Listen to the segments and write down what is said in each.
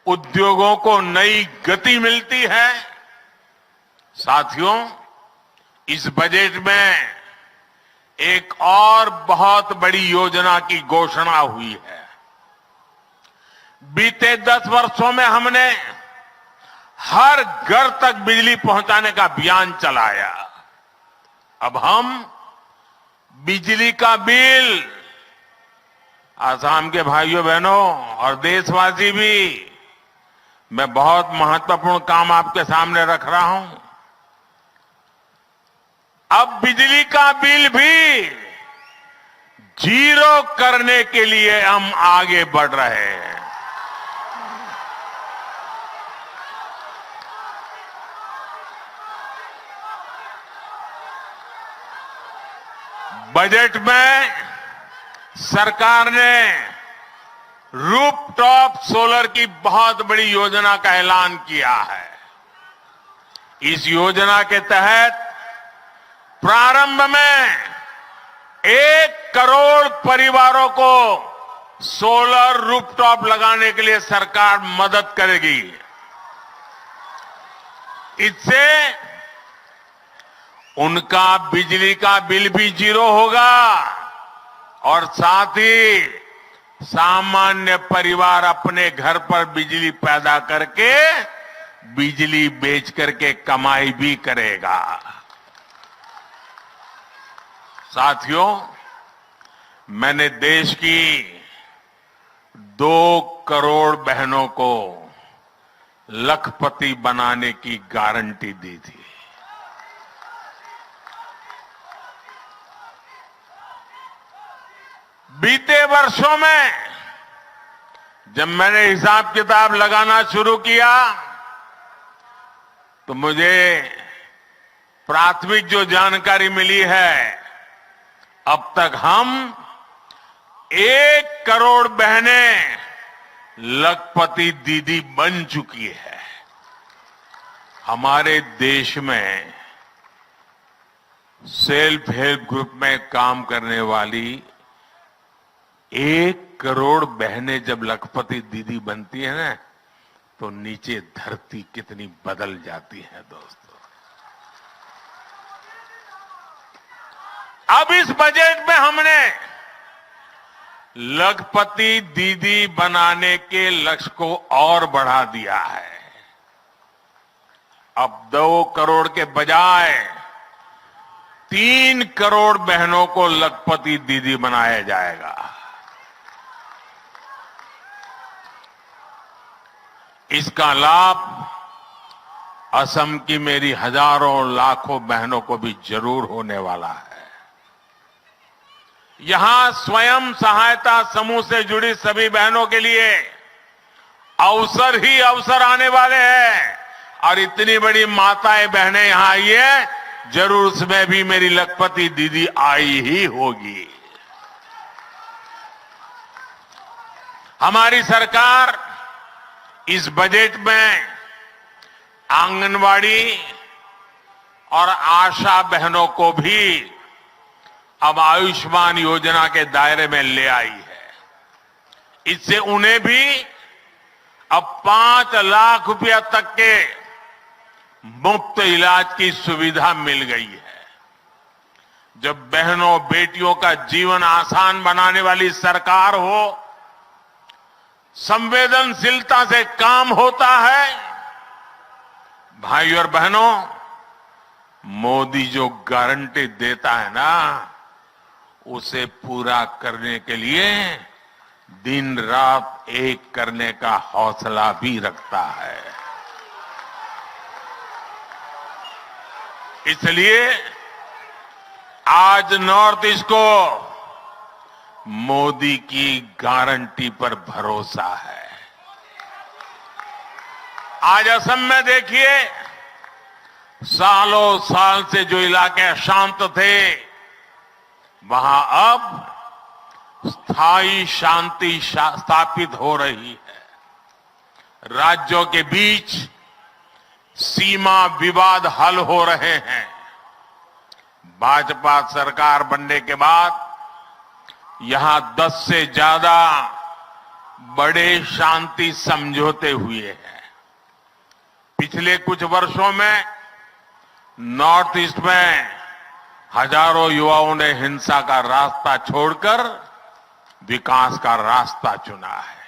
उद्योगों को नई गति मिलती है। साथियों, इस बजट में एक और बहुत बड़ी योजना की घोषणा हुई है। बीते 10 वर्षों में हमने हर घर तक बिजली पहुंचाने का अभियान चलाया। अब हम बिजली का बिल, आसाम के भाइयों बहनों और देशवासी भी, मैं बहुत महत्वपूर्ण काम आपके सामने रख रहा हूं। अब बिजली का बिल भी जीरो करने के लिए हम आगे बढ़ रहे हैं। बजट में सरकार ने रूफटॉप सोलर की बहुत बड़ी योजना का ऐलान किया है। इस योजना के तहत प्रारंभ में 1 करोड़ परिवारों को सोलर रूफटॉप लगाने के लिए सरकार मदद करेगी। इससे उनका बिजली का बिल भी जीरो होगा और साथ ही सामान्य परिवार अपने घर पर बिजली पैदा करके बिजली बेच करके कमाई भी करेगा। साथियों, मैंने देश की 2 करोड़ बहनों को लखपति बनाने की गारंटी दी थी। बीते वर्षों में जब मैंने हिसाब किताब लगाना शुरू किया तो मुझे प्राथमिक जो जानकारी मिली है, अब तक हम 1 करोड़ बहनें लखपति दीदी बन चुकी है। हमारे देश में सेल्फ हेल्प ग्रुप में काम करने वाली 1 करोड़ बहनें जब लखपति दीदी बनती है ना, तो नीचे धरती कितनी बदल जाती है दोस्तों। अब इस बजट में हमने लखपति दीदी बनाने के लक्ष्य को और बढ़ा दिया है। अब 2 करोड़ के बजाय 3 करोड़ बहनों को लखपति दीदी बनाया जाएगा। इसका लाभ असम की मेरी हजारों लाखों बहनों को भी जरूर होने वाला है। यहां स्वयं सहायता समूह से जुड़ी सभी बहनों के लिए अवसर ही अवसर आने वाले हैं और इतनी बड़ी माताएं बहनें यहां आई है, जरूर उसमें भी मेरी लखपति दीदी आई ही होगी। हमारी सरकार इस बजट में आंगनवाड़ी और आशा बहनों को भी अब आयुष्मान योजना के दायरे में ले आई है। इससे उन्हें भी अब 5 लाख रुपया तक के मुफ्त इलाज की सुविधा मिल गई है। जब बहनों बेटियों का जीवन आसान बनाने वाली सरकार हो, संवेदनशीलता से काम होता है। भाई और बहनों, मोदी जो गारंटी देता है ना, उसे पूरा करने के लिए दिन रात एक करने का हौसला भी रखता है। इसलिए आज नॉर्थ ईस्ट को मोदी की गारंटी पर भरोसा है। आज असम में देखिए, सालों साल से जो इलाके अशांत थे, वहां अब स्थायी शांति स्थापित हो रही है। राज्यों के बीच सीमा विवाद हल हो रहे हैं। भाजपा सरकार बनने के बाद यहां 10 से ज्यादा बड़े शांति समझौते हुए हैं। पिछले कुछ वर्षों में नॉर्थ ईस्ट में हजारों युवाओं ने हिंसा का रास्ता छोड़कर विकास का रास्ता चुना है।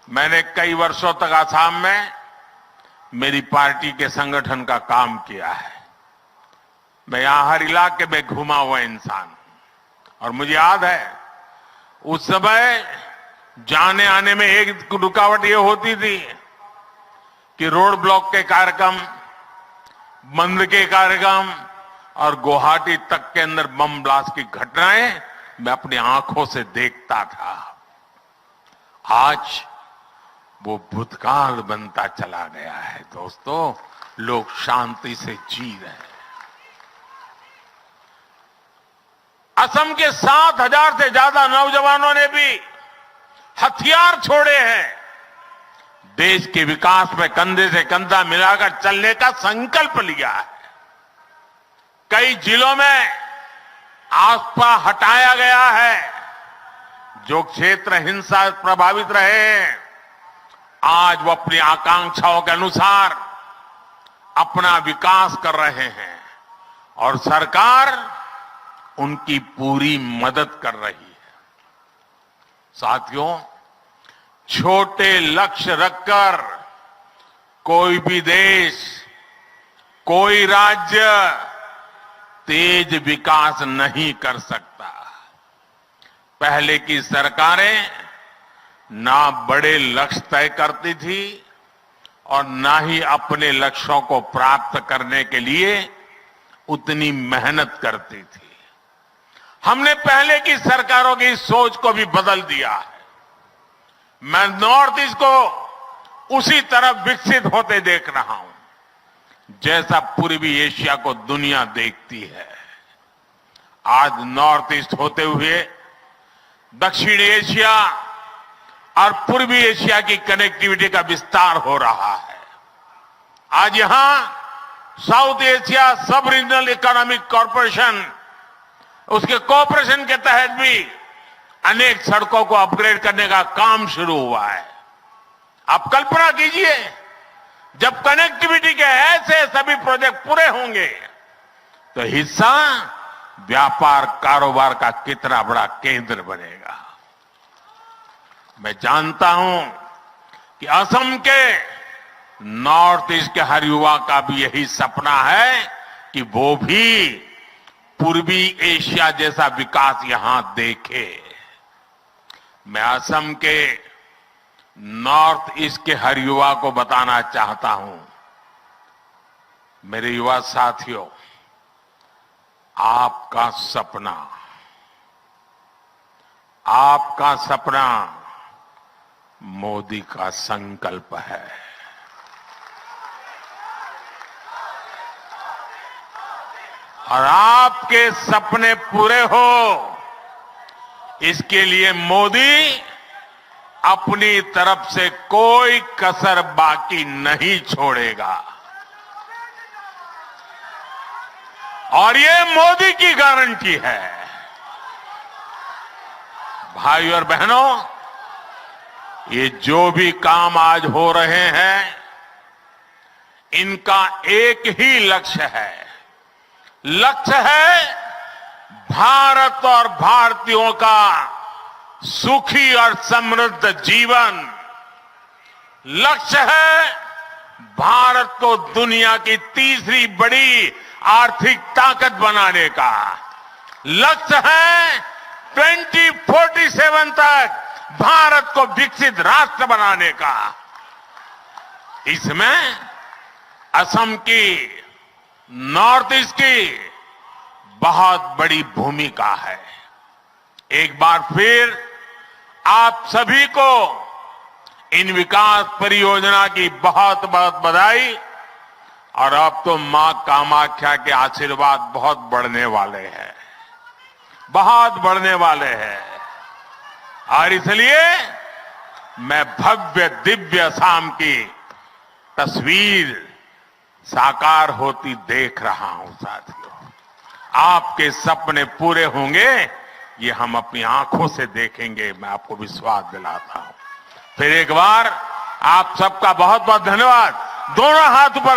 मैंने कई वर्षों तक असम में मेरी पार्टी के संगठन का काम किया है। मैं यहां हर इलाके में घुमा हुआ इंसान हूं और मुझे याद है उस समय जाने आने में एक रुकावट ये होती थी कि रोड ब्लॉक के कार्यक्रम, बंद के कार्यक्रम और गुवाहाटी तक के अंदर बम ब्लास्ट की घटनाएं मैं अपनी आंखों से देखता था। आज वो भूतकाल बनता चला गया है। दोस्तों, लोग शांति से जी रहे हैं। असम के 7,000 से ज्यादा नौजवानों ने भी हथियार छोड़े हैं। देश के विकास में कंधे से कंधा मिलाकर चलने का संकल्प लिया है। कई जिलों में आस्था हटाया गया है। जो क्षेत्र हिंसा प्रभावित रहे हैं, आज वो अपनी आकांक्षाओं के अनुसार अपना विकास कर रहे हैं और सरकार उनकी पूरी मदद कर रही है। साथियों, छोटे लक्ष्य रखकर कोई भी देश, कोई राज्य तेज विकास नहीं कर सकता। पहले की सरकारें ना बड़े लक्ष्य तय करती थी और ना ही अपने लक्ष्यों को प्राप्त करने के लिए उतनी मेहनत करती थी। हमने पहले की सरकारों की सोच को भी बदल दिया है। मैं नॉर्थ ईस्ट को उसी तरफ विकसित होते देख रहा हूं जैसा पूर्वी एशिया को दुनिया देखती है। आज नॉर्थ ईस्ट होते हुए दक्षिण एशिया और पूर्वी एशिया की कनेक्टिविटी का विस्तार हो रहा है। आज यहां साउथ एशिया सब रीजनल इकोनॉमिक कॉरपोरेशन, उसके कोऑपरेशन के तहत भी अनेक सड़कों को अपग्रेड करने का काम शुरू हुआ है। आप कल्पना कीजिए, जब कनेक्टिविटी के ऐसे सभी प्रोजेक्ट पूरे होंगे तो हिस्सा व्यापार कारोबार का कितना बड़ा केंद्र बनेगा। मैं जानता हूं कि असम के नॉर्थ ईस्ट के हर युवा का भी यही सपना है कि वो भी पूर्वी एशिया जैसा विकास यहां देखे। मैं असम के नॉर्थ ईस्ट के हर युवा को बताना चाहता हूं, मेरे युवा साथियों, आपका सपना मोदी का संकल्प है। और आपके सपने पूरे हो, इसके लिए मोदी अपनी तरफ से कोई कसर बाकी नहीं छोड़ेगा। और ये मोदी की गारंटी है। भाई और बहनों, ये जो भी काम आज हो रहे हैं, इनका एक ही लक्ष्य है। लक्ष्य है भारत और भारतीयों का सुखी और समृद्ध जीवन। लक्ष्य है भारत को दुनिया की तीसरी बड़ी आर्थिक ताकत बनाने का। लक्ष्य है 2047 तक भारत को विकसित राष्ट्र बनाने का। इसमें असम की, नॉर्थ ईस्ट की बहुत बड़ी भूमिका है। एक बार फिर आप सभी को इन विकास परियोजना की बहुत बहुत बधाई। और अब तो मां कामाख्या के आशीर्वाद बहुत बढ़ने वाले हैं, बहुत बढ़ने वाले हैं। और इसलिए मैं भव्य दिव्य असम की तस्वीर साकार होती देख रहा हूं। साथियों, आपके सपने पूरे होंगे, ये हम अपनी आंखों से देखेंगे, मैं आपको विश्वास दिलाता हूं। फिर एक बार आप सबका बहुत बहुत धन्यवाद। दोनों हाथ ऊपर